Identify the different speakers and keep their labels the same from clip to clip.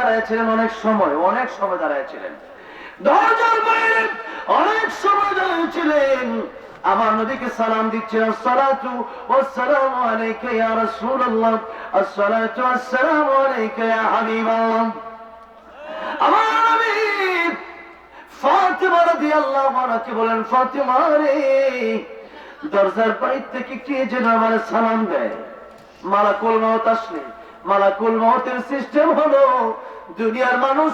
Speaker 1: দাঁড়িয়েছিলেন অনেক সময় দাঁড়িয়েছিলেন, দরজার বাইরে অনেক সময় দাঁড়িয়েছিলেন। আমার নবীকে সালাম দিচ্ছেন, আসসালাতু ওয়াসসালামু আলাইকা ইয়া রাসূলুল্লাহ, আসসালাতু ওয়াসসালামু আলাইকা ইয়া হাবিবাল্লাহ। আমার নবী ফাতিমা রাদিয়াল্লাহু আনহাকে বলেন, ফাতিমা রে, দরজার বাইরে থেকে কে যেন আমার সালাম দেয়। মালাকুল মউত আসলে, মালাকুল মউতের সিস্টেম হলো দুনিয়ার মানুষ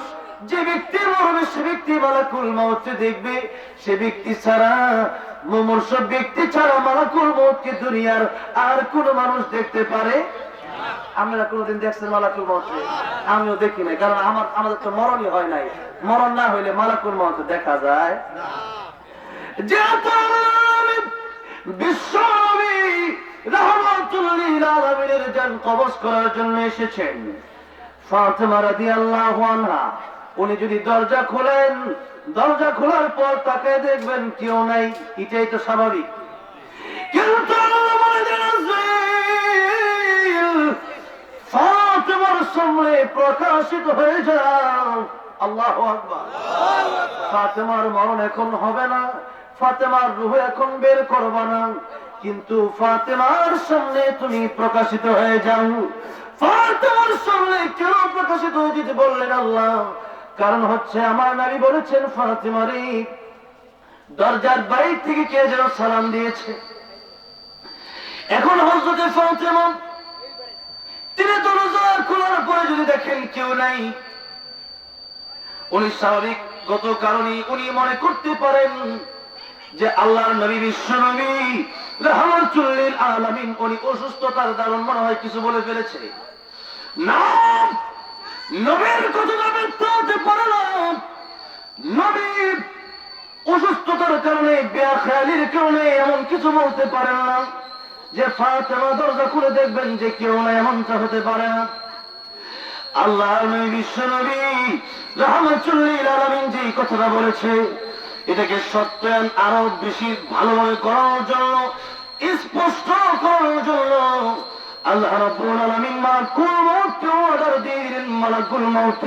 Speaker 1: যে ব্যক্তি মরবে সে ব্যক্তি মালাকুল মউত দেখবে, সে ব্যক্তি ছাড়া, মুমূর্ষ ব্যক্তি ছাড়া মালাকুল মউতকে দুনিয়ার আর কোন মানুষ দেখতে পারে? আপনারা কোনদিন দেখছেন মালাকুল মউত? আমিও দেখি নাই, কারণ আমাদের তো মরণই হয় নাই। মরণ না হইলে মালাকুল মউত দেখা যায়? যেহেতু বিশ্ব নবী রাহমাতুল লিল আলামিনের জান কবজ করার জন্য এসেছেন, ফাতিমা রাদিয়াল্লাহু আনহা উনি যদি দরজা খোলেন, দরজা খোলার পর তাকে দেখবেন কেউ নাই, এটাই তো স্বাভাবিক। কিন্তু ফাতিমার সামনে প্রকাশিত হয়ে যাও, আল্লাহু আকবার। ফাতিমার মরণ এখন হবে না, ফাতিমার রূহ এখন বের করবা না, কিন্তু ফাতিমার সামনে তুমি প্রকাশিত হয়ে যাও। ফাতিমার সামনে কেন প্রকাশিত হয়ে যেতে বললেন আল্লাহ? কারণ হচ্ছে আমার নবী বলেছেন, ফাতিমারে, দরজার বাইরে থেকে কে যেন সালাম দিয়েছে। এখন হযরতে ফাতিমা তিনি দরজা খোলার পরে যদি দেখেন কেউ নাই, উনি স্বাভাবিকগত কারণে উনি মনে করতে পারেন যে আল্লাহর নবী, বিশ্ব নবী রাহমাতুল লিল আলামিন উনি অসুস্থতার দারুণ মনে হয় কিছু বলে ফেলেছে। না, নবীর কথা মিথ্যা হতে পারে না। নবী অসুস্থতার কারণে, বেখেয়ালির কারণে এমন কিছু বলতে পারেন না যে ফাতিমা দরজা খুলে দেখবেন যে কেউ নাই, এমনটা হতে পারে না। আল্লাহর নবী, বিশ্ব নবী রাহমাতুল লিল আলামিন যে কথাটা বলেছে, এটাকে সত্যায়ন আরো বেশি ভালোভাবে করার জন্য, স্পষ্ট করার জন্য আল্লাহ রাব্বুল আলামিন মালাকুল মউতকে অর্ডার দিলেন, মালাকুল মউত,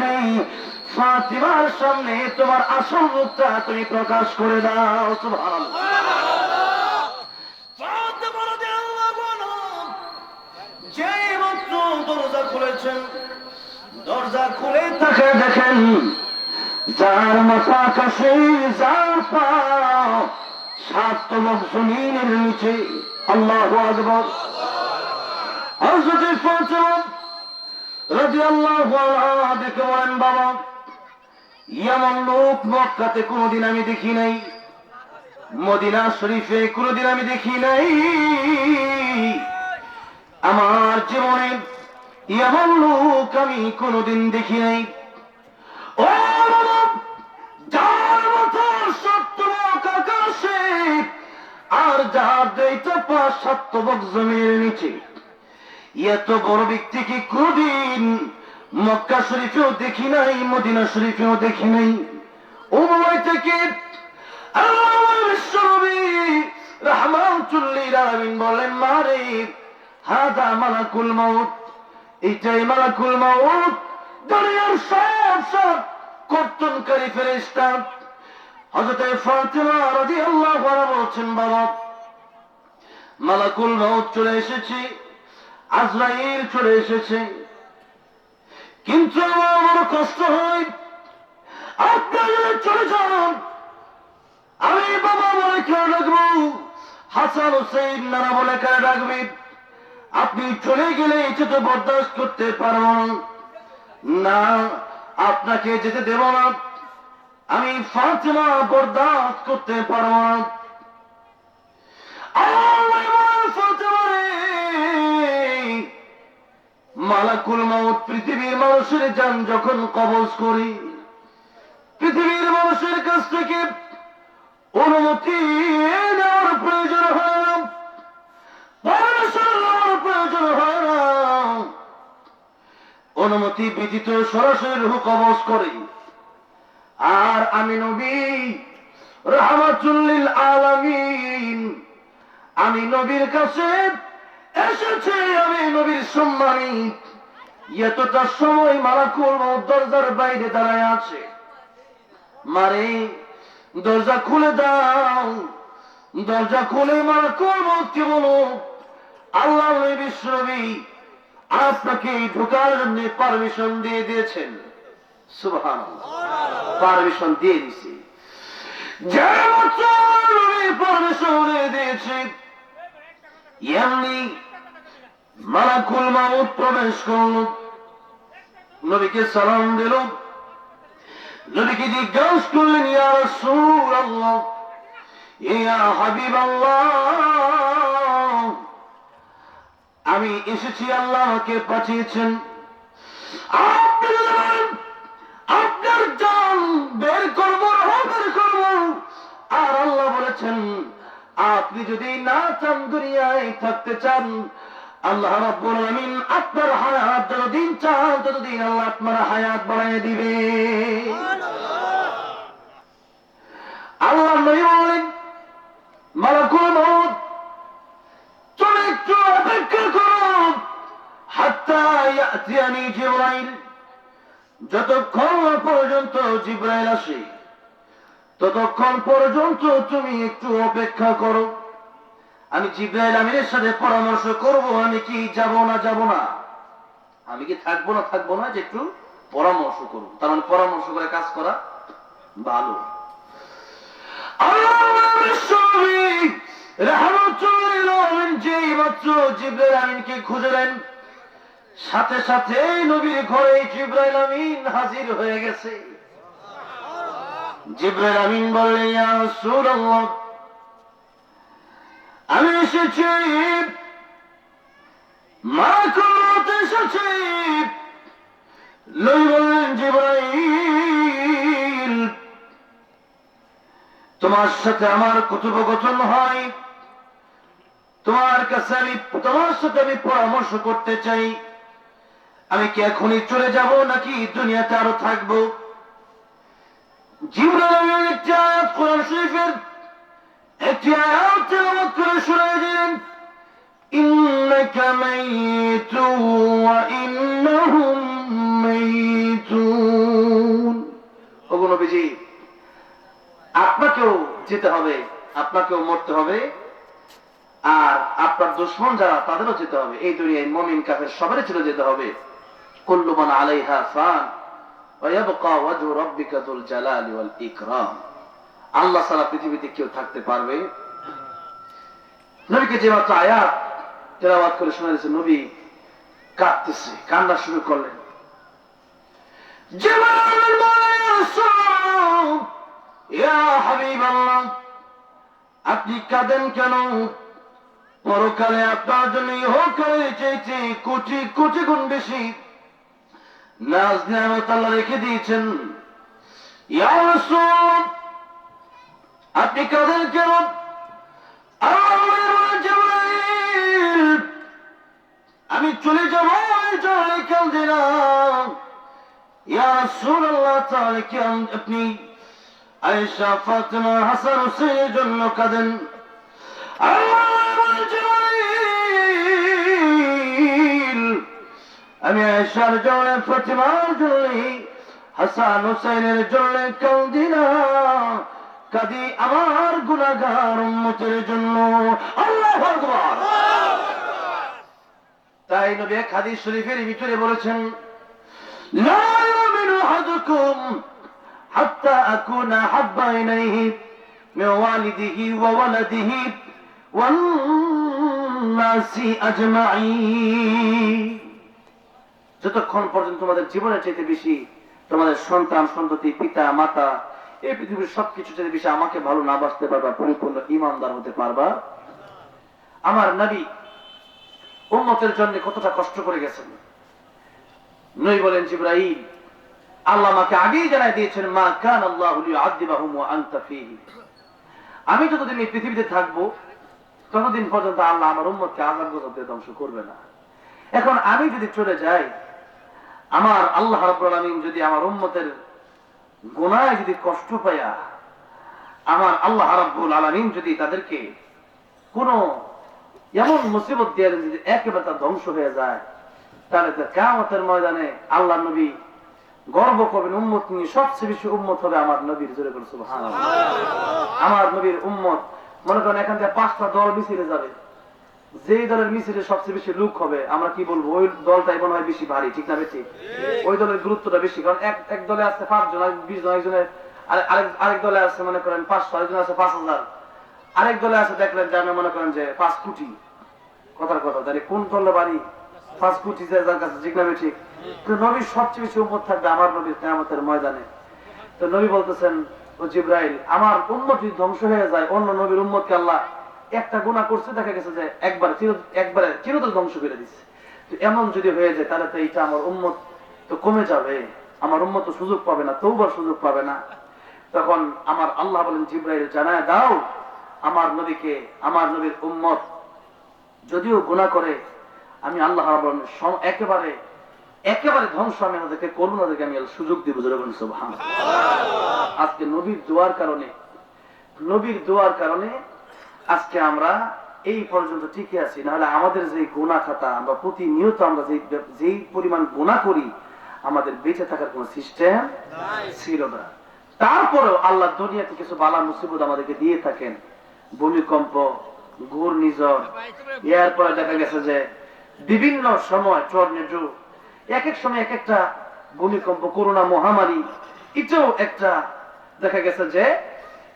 Speaker 1: ফাতিমার সামনে তোমার আসল রূপটা তুমি প্রকাশ করে দাও। সুবহানাল্লাহ। ফাতিমা রাদিয়াল্লাহু আনহা যেই মাত্র দরজা খুলেছেন, দরজা খুলে তাকে দেখেন যার মাথা আকাশে, যার পা সাত তবক জমিনের নিচে। আল্লাহু আকবার। হযরত ফাতিমা রাদিয়াল্লাহু আনহা দেখে বলেন, বাবা, এমন লোক মক্কাতে কোনদিন আমি দেখি নাই, মদিনা শরীফে কোনদিন আমি দেখি নাই, আমার জীবনে এমন লোক আমি কোনদিন দেখি নাই। ও যার মতো সত্যলোক আকাশে আর যার দুইটা পা সত্যবক জমির নিচে, এত বড় ব্যক্তিকে কোনদিন মক্কা শরীফেও দেখি নাই, মদিনা শরীফেও দেখি নাই। ও বাবাই থেকে আল্লাহর বিশ্বনবী রাহমাতুল লিল আলামিন বলেন, মারে, হাদা মালাকুল মউত, এটাই মালাকুল মউত, দুনিয়ার সব কর্তনকারী ফেরেশতা। হযরত ফাতিমা রাদিয়াল্লাহু আনহা বলছেন, বাবা, মালাকুল মউত চলে এসেছে, আজরাইল চলে এসেছে, কিন্তু আমার কষ্ট হয়, আপনারা চলে যান, আমি বাবা বলে কেন ডাকবো, হাসান হুসাইন নানা বলে কেন ডাকবি, আপনি চলে গেলে এটা তো বরদাস্ত করতে পারবো না, আপনাকে যেতে দেব না, আমি ফাতিমা বরদাস্ত করতে পারবো না। মালাকুল মউত পৃথিবীর মানুষের জান যখন কবজ করি, পৃথিবীর মানুষের কাছ থেকে অনুমতি নেওয়ার প্রয়োজন হয় না, পারমিশন নেওয়ার প্রয়োজন হয় না, অনুমতি ব্যতীত সরাসরি রূহ কবজ করে। আর আমি নবী রাহমাতুল লিল আলামিন, আমি নবীর কাছে এসেছে, আমি নবীর সম্মানী, এতটা সময় মালাকুল মউত দরজার বাইরে দাঁড়ায় আছে। মারে দরজা খুলে দাও। দরজা খুলে মালাকুল মউতকে বলো, আল্লাহ বিশ্বনবী আপনাকে ঢোকার জন্য পারমিশন দিয়ে দিয়েছেন। সুবহানাল্লাহ, পারমিশন দিয়ে দিয়েছে। যে পারমিশন দিয়ে দিয়েছে, এমনি মালাকুল মউত প্রবেশ করল, নবীকে সালাম দিল। নবীকে জিজ্ঞাসা করলেন, ইয়া রাসূলুল্লাহ, ইয়া হাবিবাল্লাহ, আমি এসেছি, আল্লাহ আমাকে পাঠিয়েছেন, আপনার জান বের করব, বের করব। আর আল্লাহ বলেছেন, আপনি যদি না চান, দুনিয়ায় থাকতে চান, আল্লাহ রাব্বুল আলামিন আপনার হায়াত যতদিন চান ততদিন আল্লাহ আপনার হায়াত বাড়ায় দিবে। আল্লাহ নবী বলেন, মালাকুল মউত তুমি একটু অপেক্ষা করো, হাত্তা ইয়াতিয়ানি জিবরাইল, যতক্ষণ পর্যন্ত জিবরাইল আসে ততক্ষণ পর্যন্ত তুমি একটু অপেক্ষা করো। আমি জিবরাইল আমিনের সাথে পরামর্শ করব, আমি কি যাব না যাব না, আমি কি থাকবো না থাকবো না, যে একটু পরামর্শ করব। তার মানে পরামর্শ করে কাজ করা ভালো। যেই মাত্র জিবরাইল আমিনকে খুঁজলেন, সাথে সাথে নবীর ঘরে জিবরাইল আমিন হাজির হয়ে গেছে। জিবরাইল আমিন বললেন, ইয়া রাসূলুল্লাহ, আমি এসেছি, মালাকুল মউত এসেছি। নবী বললেন, জিবরাইল, তোমার সাথে আমার কথোপকথন হয়, তোমার সাথে আমি পরামর্শ করতে চাই। আমি কি এখনই চলে যাব নাকি দুনিয়াতে আরো থাকবো? জিবরাইল একটি আয়াত কোরআন শরীফের একটি আয়াত তেলাওয়াত করে শোনায় দিলেন, ইন্নাকা মাইতুন ওয়া ইন্নাহুম মাইতুন। ওগো নবীজি, আপনাকেও যেতে হবে, আপনাকেও মরতে হবে, আর আপনার দুশমন যারা তাদেরও যেতে হবে। এই দুনিয়ায় মুমিন কাফের সবারই চলে যেতে হবে। কুল্লু মান আলাইহা ফান ওয়া ইয়াবকা ওয়াজহু রাব্বিকা যুল জালালি ওয়াল ইকরাম। আল্লাহ ছাড়া পৃথিবীতে কেউ থাকতে পারবে? নবীকে যে মাত্র আয়াত তেলাওয়াত করে শোনাচ্ছে, নবী কাঁদতেছে, কান্না শুরু করলেন। ইয়া হাবিবাল্লাহ, আপনি কাঁদেন কেন? পরকালে আপনার জন্য ইহকালে চাইতে কোটি কোটি গুণ বেশি নাজ নিয়ামত আল্লাহ রেখে দিয়েছেন। ইয়া রাসূল, আপনি কাঁদেন কেন? আমি চলে যাব, চলে কাঁদে না। ইয়া রাসূলুল্লাহ, তাহলে কি আপনি আয়েশা, ফাতিমা, হাসান, হুসাইনের জন্য কাঁদেন? আমি আয়েশার জন্য, ফাতিমার জন্য, হাসান হুসাইনের জন্য কাঁদি না, কাঁদি আমার গুনাহগার উম্মতের জন্য। আল্লাহু আকবার। তাই নবী এক হাদিস শরীফের ভিতরে বলেছেন, লা ইউমিনু আহাদুকুম হাত্তা আকুনা হাব্বা ইলাইহি মিন ওয়ালিদিহি ওয়া ওয়ালাদিহি ওয়ান নাসি আজমাইন। যতক্ষণ পর্যন্ত তোমাদের জীবনের চাইতে বেশি তোমাদের সন্তান সন্ততি, পিতা মাতা, এই পৃথিবীর সবকিছু চাইতে বেশি আমাকে ভালো না বাসতে পারবা, পরিপূর্ণ ঈমানদার হতে পারবা। আমার নবী উম্মতের জন্য কতটা কষ্ট করে গেছেন। নবী বলেন, জিবরাইল, আল্লাহ আমাকে আগেই জানাই দিয়েছেন, মা কান আল্লাহু লিউআযিবাহুম ওয়া আনতা ফীহি। আমি যতদিন এই পৃথিবীতে থাকবো ততদিন পর্যন্ত আল্লাহ আমার উম্মতকে আযাব গজব দিয়ে ধ্বংস করবে না। এখন আমি যদি চলে যাই, আমার আল্লাহ রাব্বুল আলামিন যদি আমার উম্মতের গুনাহে যদি কষ্ট পায়া, আমার আল্লাহ রাব্বুল আলামিন যদি তাদেরকে কোন এমন মুসিবত দিয়ে যদি একেবারে তা ধ্বংস হয়ে যায়, তাহলে তো কিয়ামতের ময়দানে আল্লাহ নবী গর্ব করবেন উম্মত নিয়ে, সবচেয়ে বেশি উম্মত হবে আমার নবীর। জোরে বলুন সুবহানাল্লাহ। আমার নবীর উম্মত, মনে করেন এখান থেকে 5টা দল মিছিলে যাবে, যেই দলের মিছিলে সবচেয়ে বেশি লোক হবে, আমরা কি বলবো, ওই দলটাই মনে হয় বেশি ভারী, ঠিক না বেশি? ওই দলের গুরুত্বটা বেশি, কারণ এক দলে আছে 5 জন, 20 জন, একজনের আরেক দলে আছে মনে করেন 500, আরেকজন আছে 5000, আরেক দলে আছে দেখলেন যে মনে করেন যে 5 কোটি। কথার কথা, তাহলে কোন দলে বাড়ি 5 কোটি যার কাছে, ঠিক না বেশি? তো নবীর সবচেয়ে বেশি উম্মত থাকবে আমার নবীর কিয়ামতের ময়দানে। তো নবী বলতেছেন, ও জিবরাইল, আমার উম্মত যদি ধ্বংস হয়ে যায়, অন্য নবীর উম্মতকে আল্লাহ একটা গুনাহ করছে, দেখা গেছে যে একবারে চিরতরে ধ্বংস করে দিচ্ছে, তো এমন যদি হয়ে যায় তাহলে তো এইটা আমার উম্মত তো কমে যাবে, আমার উম্মত তো সুযোগ পাবে না, তওবার সুযোগ পাবে না। তখন আমার আল্লাহ বলেন, জিবরাইল জানায় দাও আমার নবীকে, আমার নবীর উম্মত যদিও গুনাহ করে, আমি আল্লাহ একেবারে একেবারে ধ্বংস আমি ওদেরকে করবো না, ওদেরকে আমি সুযোগ দিব। সুবহানাল্লাহ। আজকে নবীর দোয়ার কারণে, নবীর দোয়ার কারণে আজকে আমরা এই পর্যন্ত টিকে আছি। নাহলে আমাদের যে গুনাহ খাতা, আমরা প্রতিনিয়ত আমরা যেই পরিমাণ গুনাহ করি, আমাদের বেঁচে থাকার কোন সিস্টেম ছিল না। তারপরেও আল্লাহ দুনিয়াতে কিছু বালা মুসিবত আমাদেরকে দিয়ে থাকেন, ভূমিকম্প, ঘূর্ণিঝড়, এরপরে দেখা গেছে যে বিভিন্ন সময় টর্নেডো, এক এক সময় এক একটা ভূমিকম্প, করোনা মহামারী, এটাও একটা দেখা গেছে যে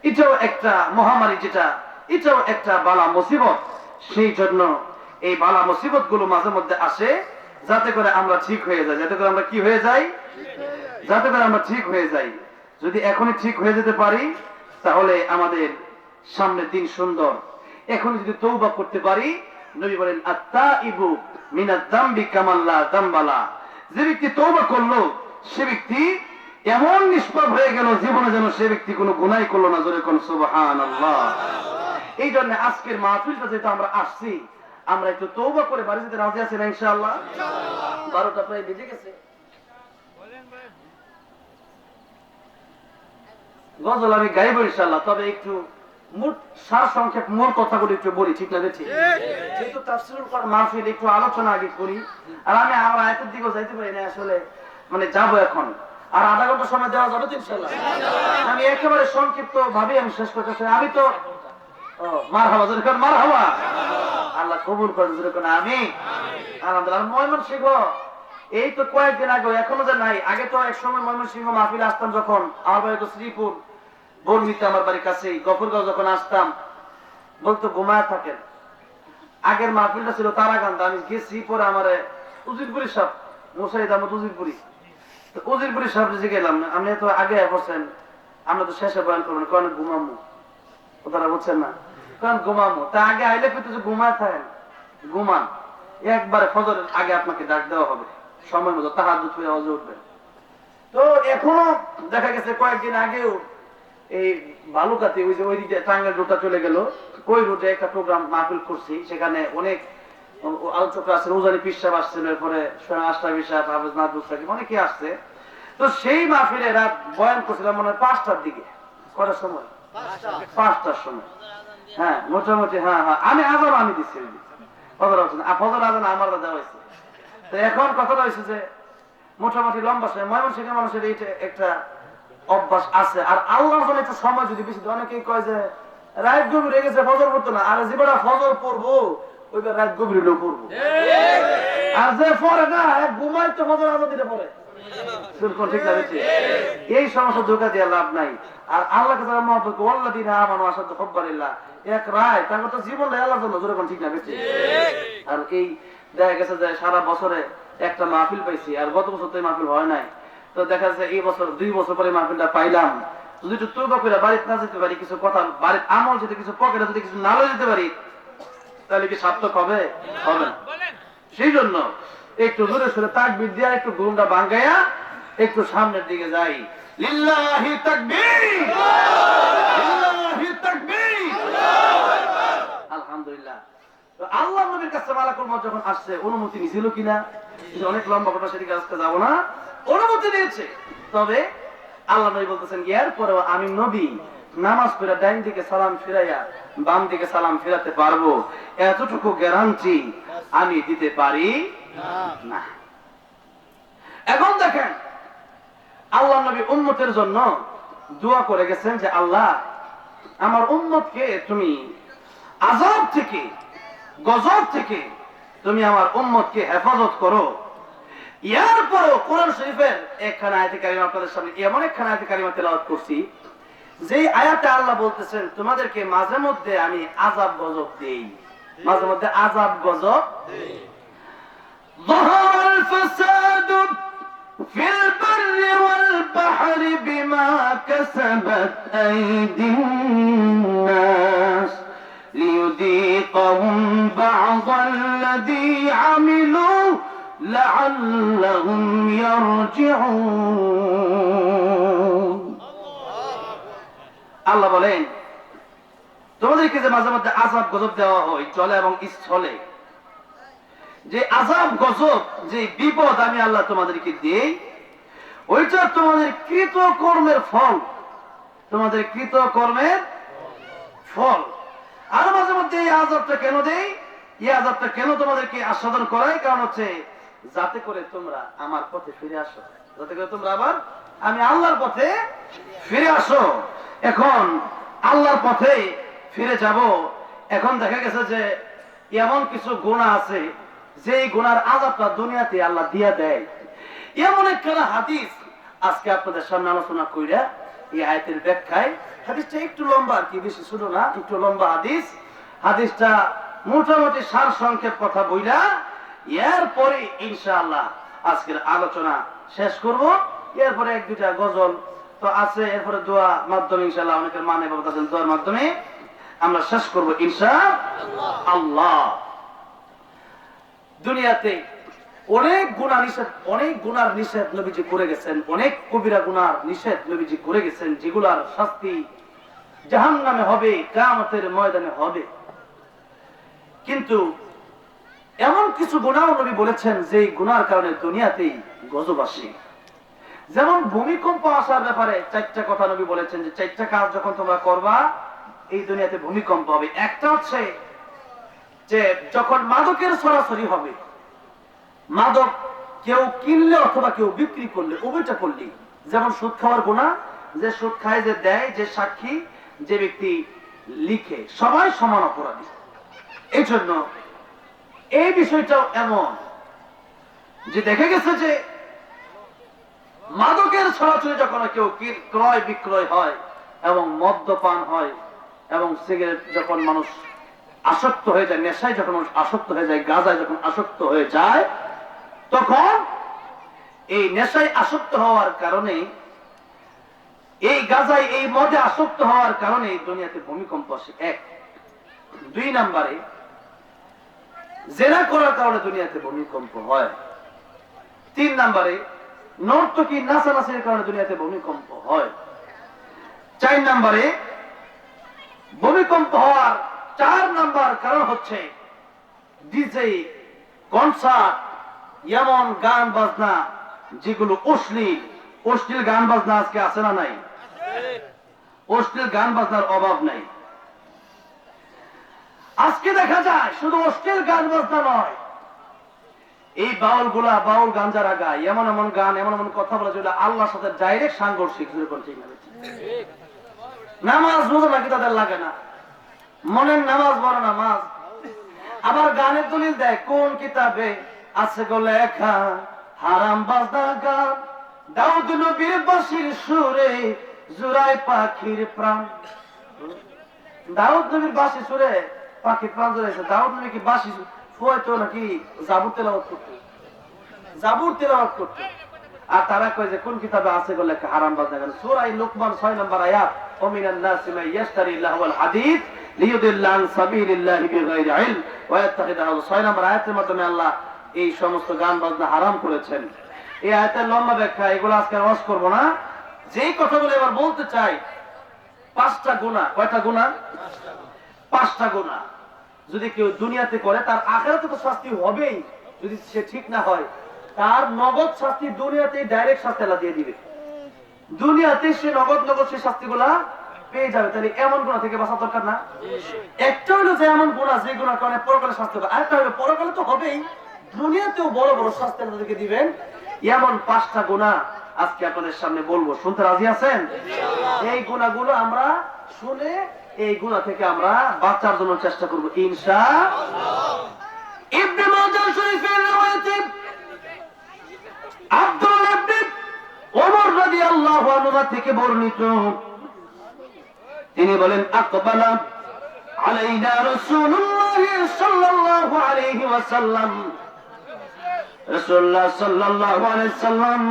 Speaker 1: এটাও একটা মহামারী, যেটা এটাও একটা বালা মুসিবত। সেই জন্য এই বালা মুসিবত গুলো মাঝে মধ্যে আসে যাতে করে আমরা ঠিক হয়ে যাই, যাতে করে আমরা কি হয়ে যাই, যাতে করে আমরা ঠিক হয়ে যাই। যদি এখনই ঠিক হয়ে যেতে পারি তাহলে আমাদের সামনের দিন সুন্দর। এখন যদি তওবা করতে পারি, নবী বলেন আত-তাইবু মিনাজ যামবি কামান লা যামবালা, যে ব্যক্তি তওবা করলো সে ব্যক্তি এমন নিষ্পাপ হয়ে গেল, জীবনে যেন সে ব্যক্তি কোনো গুনাহ করলো না। জোরে কোন সুবহানাল্লাহ। এই জন্য আজকের মাহফিলটা যেটা আমরা আসছি, আমরা একটু তওবা করে বাড়ি যেতে রাজি আছি না ইনশাআল্লাহ? 12টা প্রায় বেজে গেছে। গজল আমি গাইব ইনশাআল্লাহ, তবে একটু মোট সার সংক্ষেপ মোট কথাগুলো একটু বলি, ঠিক না বেশি? যেহেতু তাফসীরুল কোরআন মাহফিল, একটু আলোচনা আগে করি। আর আমরা আয়াতের দিকে যাইতে পারি না আসলে, মানে যাবো এখন, আর আধা ঘন্টা সময় দেওয়া যাবে তো ইনশাআল্লাহ? আমি একেবারে সংক্ষিপ্ত ভাবে আমি শেষ করতে চাই। আমি তো মারহাবা, যেরকম মারহাবা, আল্লাহ কবুল করেন, যেরকম আমিন। আলহামদুলিল্লাহ। ময়মনসিংহ এই তো কয়েকদিন আগে, এখনো যে নাই, আগে তো এক সময় ময়মনসিংহ মাহফিলে আসতাম, যখন আমার বাড়ি তো শ্রীপুর বর্মিতে, আমার বাড়ির কাছেই গফরগাঁও, যখন আসতাম বলতো ঘুমায় থাকেন। আগের মাহফিলটা ছিল তারাকান্দা, আমি গেছি, পরে আমার উজিরপুরি সাহেব মুসাইদ আহমদ উজিরপুরি, তো উজিরপুরি সাহেব যে গেলাম, আপনি তো আগে বসছেন, আমরা তো শেষে বয়ান করবেন, কারণ ঘুমামু, কথাটা বুঝছেন না, কারণ ঘুমামু, তা আগে আইলে কিন্তু ঘুমায় থাকেন, ঘুমান, একবারে ফজরের আগে আপনাকে ডাক দেওয়া হবে, সময় মতো তাহাজ্জুদ হয়ে ওয়াজে উঠবেন। তো এখনো দেখা গেছে কয়েকদিন আগেও এই বালুকাতে, ওই যে ওই দিকে টাঙ্গাইল রোডটা চলে গেল, ওই রোডে একটা প্রোগ্রাম মাহফিল করছি, সেখানে অনেক আলোচকরা আছে, রোজারি পীর সাহেব আসছেন, এরপরে স্বয়ং আশরাফি সাহেব, হাফেজ নাজরুল সাকিব, অনেকে আসছে। তো সেই মাহফিলে রাত বয়ান করছিলাম মনে হয় 5টার দিকে। কটার সময়? 5টার সময়। হ্যাঁ মোটামুটি, হ্যাঁ হ্যাঁ, আমি আজান আমি দিচ্ছি, ফজর আজান আমার দেওয়া হয়েছে। তো এখন কথাটা হয়েছে যে মোটামুটি লম্বা সময় ময়মনসিংহের মানুষের এইটা একটা অভ্যাস আছে। আর আল্লাহর জন্য একটু সময় যদি বেশি, অনেকেই কয় যে রাত গভীর হয়ে গেছে, ফজর পড়তো না। আর যে বেটা ফজর পড়বো, ওইবার রাত গভীর হলেও পড়বো, আর যে পড়ে না ঘুমাই তো ফজর আজান দিতে পড়ে। ঠিক না? এই সমস্যা ধোকা দিয়ে লাভ নাই। আর আল্লাহকে যারা মহব্বত করে, ওয়াল্লাযীনা আমানু আশাদ্দু হুব্বান লিল্লাহ, এক রায় তার তো জীবনটা আল্লাহর জন্য, যেরকম, ঠিক না বেশি? আর এই দেখা গেছে যে সারা বছরে একটা মাহফিল পাইছি, আর গত বছর তো এই মাহফিল হয় নাই। তো দেখা যাচ্ছে এই বছর 2 বছর পরে মাহফিলটা পাইলাম। যদি একটু তওবা করে বাড়িতে না যেতে পারি, কিছু কথা বাড়ির আমল যদি কিছু পকেটে যদি কিছু না লয়ে যেতে পারি, তাহলে কি সার্থক হবে? হবে না। সেই জন্য একটু জোরে সোরে তাকবীর দিয়া একটু ঘুমটা ভাঙাইয়া একটু সামনের দিকে যাই। লিল্লাহি তাকবীর, লিল্লাহি তাকবীর, আলহামদুলিল্লাহ। তো আল্লাহর নবীর কাছে মালাকুল মউত যখন আসছে, অনুমতি নিছিল কিনা? অনেক লম্বা কথা, সেদিকে আজকে যাব না। অনুমতি দিয়েছে, তবে আল্লাহ নবী বলতেছেন এরপরেও আমি নবী নামাজ পড়ে ডাইন দিকে সালাম ফিরাইয়া বাম দিকে সালাম ফিরাতে পারবো, এতটুকু গ্যারান্টি আমি দিতে পারি না। এখন দেখেন আল্লাহ নবী উম্মতের জন্য দোয়া করে গেছেন যে আল্লাহ আমার উম্মতকে তুমি আযাব থেকে গজব থেকে তুমি আমার উম্মতকে হেফাজত করো। এরপরও কোরআন শরীফের একখানা আয়াতে কারিমা আপনাদের সামনে এমন একখানা আয়াতে কারিমা তেলাওয়াত করছি যে আয়াতে আল্লাহ বলতেছেন তোমাদেরকে মাঝে মধ্যে আমি আযাব গজব দেই, মাঝে মধ্যে আযাব গজব দেই। ظهر الفساد في البر والبحر بما كسبت أيدي الناس ليذيقهم بعض الذي عملوا لعلهم يرجعون। আল্লাহ বলেন তোমাদেরকে যে মাঝে মধ্যে আযাব গজব দেওয়া হয় জলে এবং স্থলে, যে আযাব গজব যে বিপদ আমি আল্লাহ তোমাদেরকে দেই ওইটা তোমাদের কৃত কর্মের ফল, তোমাদের কৃত কর্মের ফল। আর মাঝে মধ্যে এই আযাবটা কেন দেই, এই আযাবটা কেন তোমাদেরকে আস্বাদন করাই, কারণ হচ্ছে যাতে করে তোমরা আমার পথে ফিরে আসো, যাতে করে তোমরা আবার আমি আল্লাহর পথে ফিরে আসো। এখন আল্লাহর পথে ফিরে যাব, এখন দেখা গেছে যে এমন কিছু গুনাহ আছে যে গুনার আযাবটা দুনিয়াতে আল্লাহ দিয়া দেয়। এমন একটা হাদিস আজকে আপনাদের সামনে আলোচনা কইরা এই আয়াতের ব্যাখ্যায়, হাদিসটা একটু লম্বা আর কি, বেশি ছোট না, একটু লম্বা হাদিস। হাদিসটা মোটামুটি সার সংক্ষেপ কথা বইলা এরপরে ইনশাআল্লাহ আজকের আলোচনা শেষ করব। এরপরে এক দুইটা গজল তো আছে, এরপরে দোয়া মাধ্যমে ইনশাআল্লাহ অনেকের মানে বাবা তাদের দোয়ার মাধ্যমে আমরা শেষ করব ইনশাআল্লাহ। দুনিয়াতে অনেক গুনাহ নিষেধ, অনেক গুনার নিষেধ নবীজি করে গেছেন, অনেক কবিরা গুনার নিষেধ নবীজি করে গেছেন, যেগুলার শাস্তি জাহান্নামে হবে, কিয়ামতের ময়দানে হবে। কিন্তু এমন কিছু গুনাহ নবী বলেছেন যে গুনার কারণে দুনিয়াতেই গজব আসে। যেমন ভূমিকম্প আসার ব্যাপারে চারটা কথা নবী বলেছেন যে চারটা কাজ যখন তোমরা করবা এই দুনিয়াতে ভূমিকম্প হবে। একটা হচ্ছে যে যখন মাদকের সরাসরি হবে, মাদক কেউ কিনলে অথবা কেউ বিক্রি করলে, উভয়টা করলে, যেমন সুদ খাওয়ার গুনাহ, যে সুদ খায়, যে দেয়, যে সাক্ষী, যে ব্যক্তি লিখে, সবাই সমান অপরাধী। এই জন্য এই বিষয়টাও এমন যে দেখা গেছে যে মাদকের সরাসরি যখন কেউ ক্রয় বিক্রয় হয় এবং মদ্যপান হয় এবং সিগারেট যখন মানুষ আসক্ত হয়ে যায়, নেশায় যখন মানুষ আসক্ত হয়ে যায়, গাঁজায় যখন আসক্ত হয়ে যায়, তখন এই নেশায় আসক্ত হওয়ার কারণে, এই গাঁজায় এই মদে আসক্ত হওয়ার কারণে দুনিয়াতে ভূমিকম্প আসে। এক। দুই নম্বরে জেনা করার কারণে দুনিয়াতে ভূমিকম্প হয়। তিন নম্বরে নর্তকী নাচানাচির কারণে দুনিয়াতে ভূমিকম্প হয়। চার নম্বরে ভূমিকম্প হওয়ার 4 নম্বর কারণ হচ্ছে ডিজে, কনসার্ট, এমন গান বাজনা যেগুলো অশ্লীল গান বাজনা আজকে আছে না নাই? অশ্লীল গান বাজনার অভাব নাই। আজকে দেখা যায় শুধু অশ্লীল গান বাজনা নয়, এই বাউল গুলা, বাউল গান যারা গায়, এমন এমন গান, এমন এমন কথা বলে যেগুলো আল্লাহর সাথে ডাইরেক্ট সাংঘর্ষিক। নামাজ বুঝো নাকি তাদের লাগে না, মনের নামাজ বড় নামাজ। আবার গানের দলিল দেয় কোন কিতাবে আছে গো লেখা, হারাম বাজনা গান দাউদ নবীর বাঁশির সুরে জুরাই পাখির প্রাণ। দাউদ নবীর বাঁশি সুরে পাখির প্রাণ জুড়াইছে। দাউদ নবী কি বাঁশি ফুয়াইতো নাকি জাবুর তেলাওয়াত করতো? জাবুর তেলাওয়াত করতো। আর তারা কয় যে কোন কিতাবে আছে গো লেখা হারাম বাজনা গান। সূরা লুকমান 6 নম্বর আয়াত, ওয়া মিনান নাসি মান ইয়াশতারি লাহওয়াল হাদিস লিয়ুদিল্লা আন সাবিলিল্লাহি বিগাইরি ইলম ওয়া ইয়াত্তাখিযহু। 6 নম্বর আয়াতের মাধ্যমে আল্লাহ এই সমস্ত গান বাজনা হারাম করেছেন। এই আয়াতের লম্বা ব্যাখ্যা, এগুলো আজকে ওয়াজ করব না। যেই কথাগুলো এবার বলতে চাই, 5টা গুনাহ। কয়টা গুনাহ? 5টা গুনাহ যদি কেউ দুনিয়াতে করে তার আখিরাতে তো শাস্তি হবেই। যদি সে ঠিক না হয় তার নগদ শাস্তি দুনিয়াতেই ডাইরেক্ট শাস্তি আল্লাহ দিয়ে দিবে। দুনিয়াতে সে নগদ সে শাস্তিগুলা পেয়ে যাবে। তাহলে এমন গুনাহ থেকে বাঁচা দরকার না? একটা হলো যে এমন গুনাহ যে গুনাহ কারণে পরকালে শাস্তি হবে, আরেকটা হলো পরকালে তো হবেই, দুনিয়াতেও বড় বড় শাস্তি আল্লাহ দিবেন। এমন 5টা গুনাহ আজকে আপনাদের সামনে বলবো, শুনতে রাজি আছেন? এই গুনাহগুলো আমরা শুনে এই গুনাহ থেকে আমরা বাঁচার জন্য চেষ্টা করব ইনশাআল্লাহ। ইবনে মাজাহ শরীফের riwayate আব্দুল্লাহ ইবনে ওমর রাদিয়াল্লাহু আনহু থেকে বর্ণিত, তিনি বলেন আকবালা আলাইনা রাসূলুল্লাহ সাল্লাল্লাহু আলাইহি ওয়াসাল্লাম, রাসূলুল্লাহ সাল্লাল্লাহু আলাইহি ওয়াসাল্লাম